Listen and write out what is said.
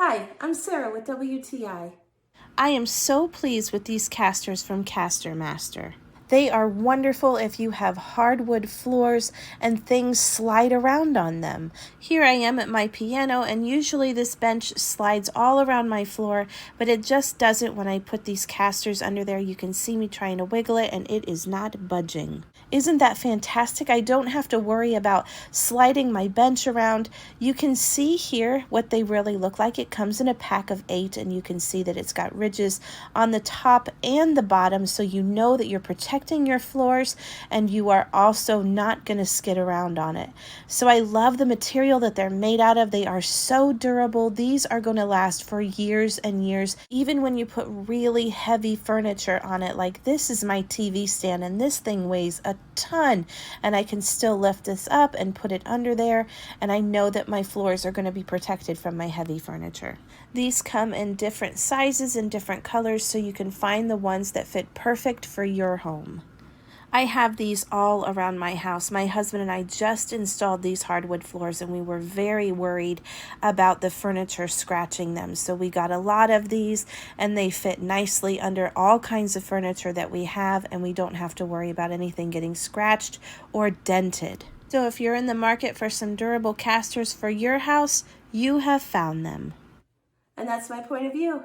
Hi, I'm Sarah with WTI. I am so pleased with these casters from CasterMaster. They are wonderful if you have hardwood floors and things slide around on them. Here I am at my piano, and usually this bench slides all around my floor, but it just doesn't when I put these casters under there. You can see me trying to wiggle it, and it is not budging. Isn't that fantastic? I don't have to worry about sliding my bench around. You can see here what they really look like. It comes in a pack of 8, and you can see that it's got ridges on the top and the bottom, so you know that you're protecting your floors and you are also not going to skid around on it. So I love the material that they're made out of. They are so durable. These are going to last for years and years, even when you put really heavy furniture on it. Like this is my TV stand, and this thing weighs a ton, and I can still lift this up and put it under there, and I know that my floors are going to be protected from my heavy furniture. These come in different sizes and different colors, so you can find the ones that fit perfect for your home. I have these all around my house. My husband and I just installed these hardwood floors, and we were very worried about the furniture scratching them. So we got a lot of these, and they fit nicely under all kinds of furniture that we have, and we don't have to worry about anything getting scratched or dented. So if you're in the market for some durable casters for your house, you have found them. And that's my point of view.